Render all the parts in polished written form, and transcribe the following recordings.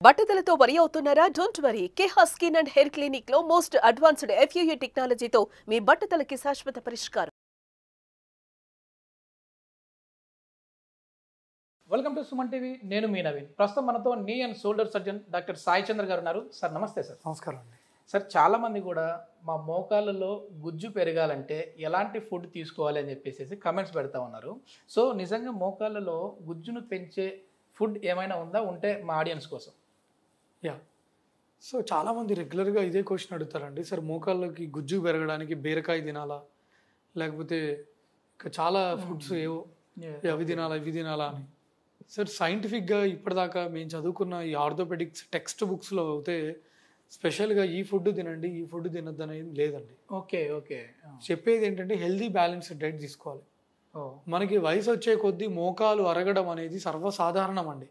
బట్టతలతో worry అవుతున్నారా? Don't worry. Keha skin and hair clinic లో most advanced FUE టెక్నాలజీతో మీ బట్టతలకి శాశ్వత పరిష్కారం. Welcome to Suman TV. నేను మీ నవీన్. ప్రస్తుతం మనతో knee and shoulder surgeon doctor Sai Chandra గారు ఉన్నారు. సార్ నమస్తే సార్. నమస్కారం అండి. సార్ చాలామంది కూడా మా మోకాళ్ళలో గుజ్జు పెరగాలంటే ఎలాంటి ఫుడ్ తీసుకోవాలి అని చెప్పేసి కమెంట్స్ పెడతా ఉన్నారు. సో నిజంగా మోకాళ్ళలో గుజ్జును పెంచే ఫుడ్ ఏమైనా ఉందా? ఉంటే మా ఆడియన్స్ కోసం. యా సో చాలామంది రెగ్యులర్గా ఇదే క్వశ్చన్ అడుగుతారండి. సార్ మోకాళ్ళకి గుజ్జు పెరగడానికి బీరకాయ తినాలా, లేకపోతే ఇంకా చాలా ఫుడ్స్ ఏవో అవి తినాలా ఇవి తినాలా అని. సార్ సైంటిఫిక్గా ఇప్పటిదాకా మేము చదువుకున్న ఈ ఆర్థోపెడిక్స్ టెక్స్ట్ బుక్స్లో అయితే స్పెషల్గా ఈ ఫుడ్ తినండి ఈ ఫుడ్ తినద్దు అనేది లేదండి. ఓకే ఓకే చెప్పేది ఏంటంటే హెల్దీ బ్యాలెన్స్డ్ డైట్ తీసుకోవాలి. మనకి వయసు వచ్చే కొద్దీ మోకాలు అరగడం అనేది సర్వసాధారణం అండి.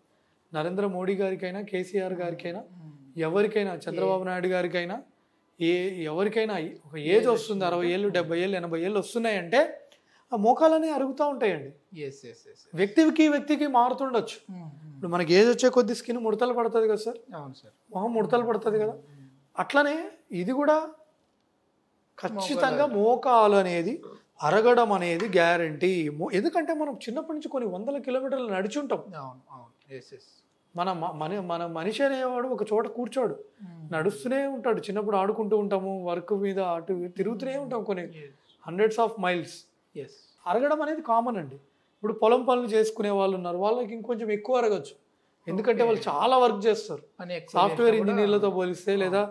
నరేంద్ర మోడీ గారికైనా, కేసీఆర్ గారికైనా, ఎవరికైనా, చంద్రబాబు నాయుడు గారికైనా, ఎవరికైనా ఒక ఏజ్ వస్తుంది, 60 ఏళ్ళు 70 ఏళ్ళు 80 ఏళ్ళు వస్తున్నాయంటే ఆ మోకాలనే అరుగుతూ ఉంటాయండి. వ్యక్తికి మారుతుండొచ్చు. ఇప్పుడు మనకి ఏజ్ వచ్చే కొద్ది స్కిన్ ముడతలు పడుతుంది కదా సార్. అవును సార్, మొహం ముడతలు పడుతుంది కదా. అట్లనే ఇది కూడా ఖచ్చితంగా మోకాలు అనేది అరగడం అనేది గ్యారంటీ. ఎందుకంటే మనం చిన్నప్పటి నుంచి కొన్ని వందల కిలోమీటర్లు నడిచి ఉంటాం. మన మనిషి అనేవాడు ఒక చోట కూర్చోడు, నడుస్తూనే ఉంటాడు. చిన్నప్పుడు ఆడుకుంటూ ఉంటాము, వర్క్ మీద అటు తిరుగుతూనే ఉంటాం కొన్ని హండ్రెడ్స్ ఆఫ్ మైల్స్. అరగడం అనేది కామన్ అండి. ఇప్పుడు పొలం పనులు చేసుకునే వాళ్ళు ఉన్నారు, వాళ్ళకి ఇంకొంచెం ఎక్కువ అరగచ్చు. ఎందుకంటే వాళ్ళు చాలా వర్క్ చేస్తారు. సాఫ్ట్వేర్ ఇంజనీర్లతో పోలిస్తే, లేదా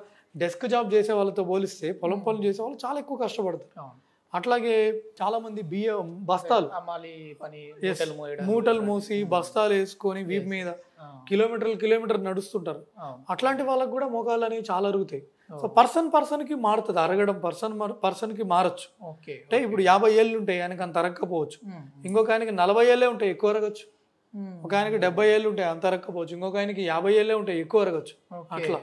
డెస్క్ జాబ్ చేసే వాళ్ళతో పోలిస్తే పొలం పనులు చేసే వాళ్ళు చాలా ఎక్కువ కష్టపడతారు. అట్లాగే చాలా మంది బియ్యం బస్తాలు మూటలు మోసి బస్తాలు వేసుకొని వీపు మీద కిలోమీటర్ నడుస్తుంటారు. అట్లాంటి వాళ్ళకి కూడా మోకాళ్ళు అనేవి చాలా అరుగుతాయి. సో పర్సన్ కి మారుతుంది అరగడం, పర్సన్ కి మారచ్చు. అంటే ఇప్పుడు 50 ఏళ్ళు ఉంటాయి, ఆయనకి అంత అరగకపోవచ్చు. ఇంకొక ఆయనకి 40 ఏళ్ళే ఉంటాయి, ఎక్కువ అరగచ్చు. ఒక ఆయనకి 70 ఏళ్ళు ఉంటాయి, అంత అరగకపోవచ్చు. ఇంకొక ఆయనకి 50 ఏళ్ళే ఉంటాయి, ఎక్కువ అరగచ్చు. అట్లా.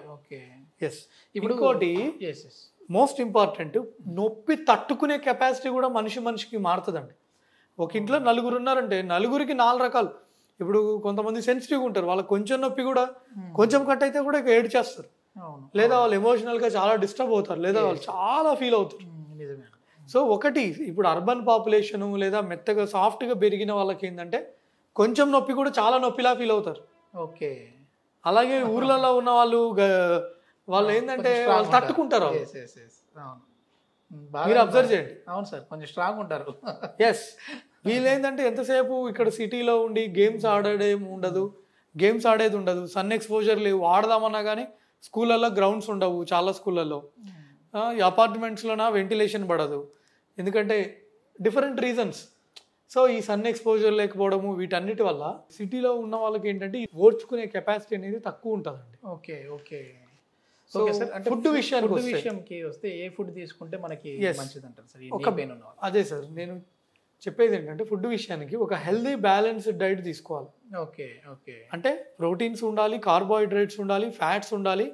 ఇప్పుడు ఇంకోటి మోస్ట్ ఇంపార్టెంట్, నొప్పి తట్టుకునే కెపాసిటీ కూడా మనిషికి మారుతుందండి. ఒక ఇంట్లో నలుగురు ఉన్నారంటే నలుగురికి 4 రకాలు. ఇప్పుడు కొంతమంది సెన్సిటివ్గా ఉంటారు, వాళ్ళకి కొంచెం నొప్పి కూడా కొంచెం కట్ అయితే కూడా ఇక ఏడ్ చేస్తారు, లేదా వాళ్ళు ఎమోషనల్గా చాలా డిస్టర్బ్ అవుతారు, లేదా వాళ్ళు చాలా ఫీల్ అవుతారు. సో ఒకటి ఇప్పుడు అర్బన్ పాపులేషను లేదా మెత్తగా సాఫ్ట్గా పెరిగిన వాళ్ళకి ఏంటంటే కొంచెం నొప్పి కూడా చాలా నొప్పిలా ఫీల్ అవుతారు. ఓకే. అలాగే ఊర్లలో ఉన్న వాళ్ళు ఏంటంటే వాళ్ళు తట్టుకుంటారు. మీరు అబ్జర్వ్ చేయండి. అవును సార్, కొంచెం స్ట్రాంగ్ ఉంటారు. ఎస్, వీళ్ళు ఏంటంటే ఎంతసేపు ఇక్కడ సిటీలో ఉండి గేమ్స్ ఆడేది ఉండదు, సన్ ఎక్స్పోజర్ లేవు. ఆడదామన్నా కానీ స్కూళ్ళల్లో గ్రౌండ్స్ ఉండవు, చాలా స్కూళ్ళల్లో. అపార్ట్మెంట్స్లోనా వెంటిలేషన్ పడదు, ఎందుకంటే డిఫరెంట్ రీజన్స్. సో ఈ సన్ ఎక్స్పోజర్ లేకపోవడము, వీటన్నిటి వల్ల సిటీలో ఉన్న వాళ్ళకి ఏంటంటే ఓర్చుకునే కెపాసిటీ అనేది తక్కువ ఉంటుందండి. Okay okay. సో ఫుడ్ విషయానికి వస్తే ఏ ఫుడ్ తీసుకుంటే మనకి మంచిది అంటారు సార్? అదే సార్, నేను చెప్పేది ఏంటంటే ఫుడ్ విషయానికి ఒక హెల్దీ బ్యాలెన్స్డ్ డైట్ తీసుకోవాలి. Okay okay. అంటే ప్రోటీన్స్ ఉండాలి, కార్బోహైడ్రేట్స్ ఉండాలి, ఫ్యాట్స్ ఉండాలి.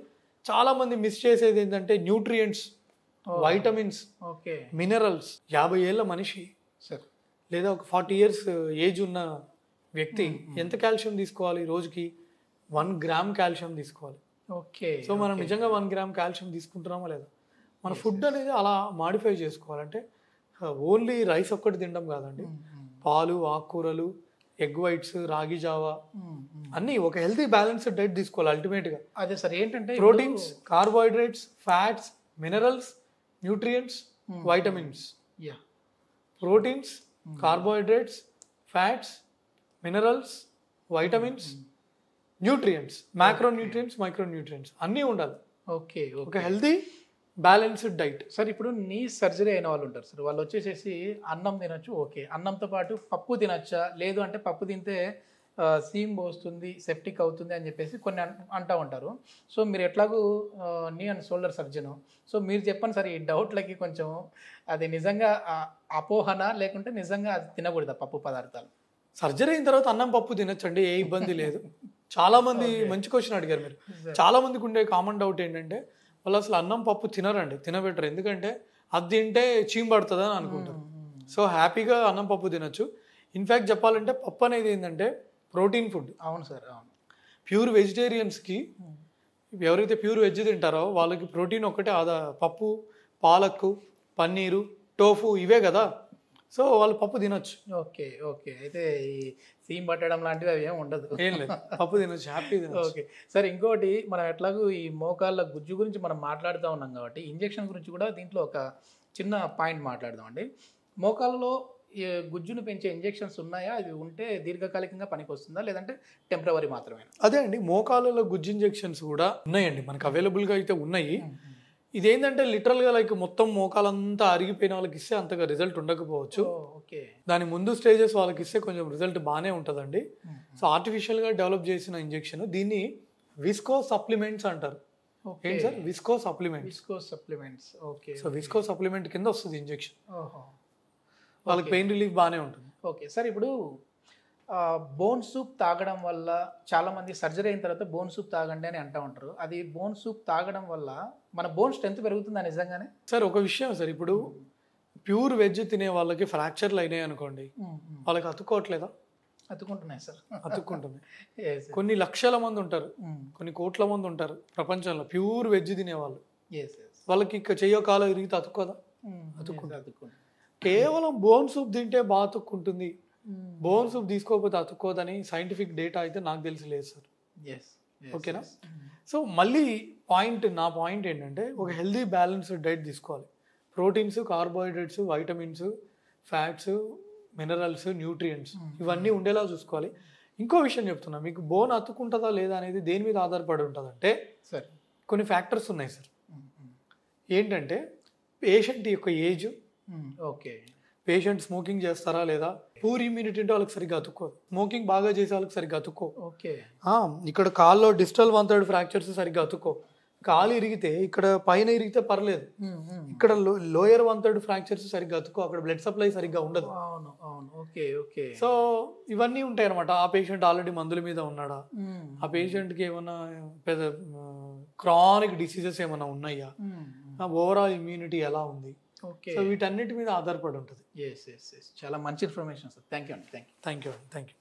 చాలా మంది మిస్ చేసేది ఏంటంటే న్యూట్రియంట్స్, వైటమిన్స్, మినరల్స్. 50 ఏళ్ళ మనిషి లేదా ఒక 40 ఇయర్స్ ఏజ్ ఉన్న వ్యక్తి ఎంత కాల్షియం తీసుకోవాలి? రోజుకి 1 గ్రామ్ కాల్షియం తీసుకోవాలి. ఓకే. సో మనం నిజంగా 1 గ్రామ్ కాల్షియం తీసుకుంటున్నామా లేదా? మన ఫుడ్ అనేది అలా మాడిఫై చేసుకోవాలంటే ఓన్లీ రైస్ ఒక్కటి తినడం కాదండి, పాలు, ఆకుకూరలు, ఎగ్ వైట్స్, రాగి జావా అన్నీ ఒక హెల్తీ బ్యాలెన్స్డ్ డైట్ తీసుకోవాలి అల్టిమేట్గా. అదే సార్, ఏంటంటే proteins, carbohydrates, fats, minerals, nutrients, vitamins. Proteins, carbohydrates, fats, minerals, vitamins, nutrients, micro nutrients అన్నీ ఉండాలి. ఓకే. ఒక హెల్దీ బ్యాలెన్స్డ్ డైట్. సార్ ఇప్పుడు నీ సర్జరీ అయిన వాళ్ళు ఉంటారు సార్, వాళ్ళు వచ్చేసేసి అన్నం తినొచ్చు, ఓకే, అన్నంతో పాటు పప్పు తినచ్చా? లేదు అంటే పప్పు తింటే సీమ్ పోస్తుంది, సెప్టిక్ అవుతుంది అని చెప్పేసి కొన్ని అంటూ ఉంటారు. సో మీరు ఎట్లాగూ నీ అండ్ షోల్డర్ సర్జను, సో మీరు చెప్పండి సార్ ఈ డౌట్లకి కొంచెం. అది నిజంగా అపోహన లేకుంటే నిజంగా అది తినకూడదా పప్పు పదార్థాలు? సర్జరీ అయిన తర్వాత అన్నం పప్పు తినొచ్చండి, ఏ ఇబ్బంది లేదు. చాలా మంది మంచి క్వశ్చన్ అడిగారు మీరు. చాలా మందికి ఉండే కామన్ డౌట్ ఏంటంటే వాళ్ళు అసలు అన్నం పప్పు తినరండి, తినబెట్టరు. ఎందుకంటే అది తింటే చీమ్ పడుతుంది అని అనుకుంటారు. సో హ్యాపీగా అన్నం పప్పు తినొచ్చు. ఇన్ఫ్యాక్ట్ చెప్పాలంటే పప్పు అనేది ఏంటంటే ప్రోటీన్ ఫుడ్. అవును సార్, అవును. ప్యూర్ వెజిటేరియన్స్కి ఎవరైతే ప్యూర్ వెజ్ తింటారో వాళ్ళకి ప్రోటీన్ ఒక్కటే పప్పు, పాలక్కు, పన్నీరు, టోఫు ఇవే కదా. సో వాళ్ళు పప్పు తినొచ్చు. Okay okay. అయితే ఈ సీమ్ పట్టడం లాంటివి అవి ఏమి ఉండదు. ఏం లేదు, పప్పు తినొచ్చు, హ్యాపీ తినొచ్చు. ఓకే సరే. ఇంకోటి మనం ఎట్లాగూ ఈ మోకాళ్ళ గుజ్జు గురించి మనం మాట్లాడుతూ ఉన్నాం కాబట్టి ఇంజెక్షన్ గురించి కూడా దీంట్లో ఒక చిన్న పాయింట్ మాట్లాడదాం అండి. మోకాళ్ళలో ఈ గుజ్జును పెంచే ఇంజెక్షన్స్ ఉన్నాయా? అవి ఉంటే దీర్ఘకాలికంగా పనికి వస్తుందా లేదంటే టెంపరవరీ మాత్రమే? అదే అండి, మోకాళ్ళలో గుజ్జు ఇంజెక్షన్స్ కూడా ఉన్నాయండి, మనకు అవైలబుల్గా అయితే ఉన్నాయి. ఇదేంటంటే లిటరల్గా లైక్ మొత్తం మోకాలంతా అరిగిపోయిన వాళ్ళకి ఇస్తే అంతగా రిజల్ట్ ఉండకపోవచ్చు. ఓకే. దాని ముందు స్టేజెస్ వాళ్ళకి ఇస్తే కొంచెం రిజల్ట్ బాగానే ఉంటుందండి. సో ఆర్టిఫిషియల్గా డెవలప్ చేసిన ఇంజెక్షన్, దీన్ని విస్కో సప్లిమెంట్స్ అంటారు. ఏంటి sir? Visco supplements. Okay. So visco supplement కింద వస్తుంది ఇంజెక్షన్. వాళ్ళకి పెయిన్ రిలీఫ్ బాగానే ఉంటుంది. Okay sir. ఇప్పుడు బోన్ సూప్ తాగడం వల్ల చాలామంది సర్జరీ అయిన తర్వాత బోన్ సూప్ తాగండి అని అంటూ ఉంటారు. అది బోన్ సూప్ తాగడం వల్ల మన బోన్ స్ట్రెంత్ పెరుగుతుందా నిజంగానే? సార్ ఒక విషయం సార్, ఇప్పుడు ప్యూర్ వెజ్ తినే వాళ్ళకి ఫ్రాక్చర్లు అయినాయి అనుకోండి, వాళ్ళకి అతుక్కోవట్లేదా? అతుక్కుంటున్నాయి సార్, అతుక్కుంటుంది. కొన్ని లక్షల మంది ఉంటారు, కొన్ని కోట్ల మంది ఉంటారు ప్రపంచంలో ప్యూర్ వెజ్ తినేవాళ్ళు. వాళ్ళకి ఇక చెయ్యో కాలో ఇరిగితే అతుక్కోదా? అతుక్కుంటుంది. కేవలం బోన్ సూప్ తింటే బాగా అతుక్కుంటుంది, బోన్ సూప్ తీసుకోకపోతే అతుక్కోదని సైంటిఫిక్ డేటా అయితే నాకు తెలిసి లేదు సార్. ఓకేనా? సో మళ్ళీ నా పాయింట్ ఏంటంటే ఒక హెల్దీ బ్యాలెన్స్డ్ డైట్ తీసుకోవాలి. Proteins, carbohydrates, vitamins, fats, minerals, nutrients ఇవన్నీ ఉండేలా చూసుకోవాలి. ఇంకో విషయం చెప్తున్నా, మీకు బోన్ అతుక్కుంటుందా లేదా అనేది దేని మీద ఆధారపడి ఉంటుంది అంటే సార్ కొన్ని ఫ్యాక్టర్స్ ఉన్నాయి సార్. ఏంటంటే పేషెంట్ యొక్క ఏజ్, ఓకే, పేషెంట్ స్మోకింగ్ చేస్తారా లేదా, పూర్ ఇమ్యూనిటీ అంటే వాళ్ళకి సరిగ్గా అతుక్కో, స్మోకింగ్ బాగా చేసే వాళ్ళకి సరిగ్గా అతుక్కో, ఓకే, ఇక్కడ కాల్లో డిస్టల్ 1/3 ఫ్రాక్చర్స్ సరిగ్గా అతుక్కో, కాలు ఇరిగితే ఇక్కడ పైన ఇరిగితే పర్లేదు, ఇక్కడ లోయర్ 1/3 ఫ్రాక్చర్స్ సరిగ్గా అతుక్కో, అక్కడ బ్లడ్ సప్లై సరిగ్గా ఉండదు. సో ఇవన్నీ ఉంటాయి అనమాట. ఆ పేషెంట్ ఆల్రెడీ మందుల మీద ఉన్నాడా, ఆ పేషెంట్కి ఏమన్నా పెద్ద క్రానిక్ డిసీజెస్ ఏమైనా ఉన్నాయా, ఓవరాల్ ఇమ్యూనిటీ ఎలా ఉంది, సో వీటన్నిటి మీద ఆధారపడి ఉంటుంది. చాలా మంచి ఇన్ఫర్మేషన్ సార్. థ్యాంక్ యూ అండి. Thank you.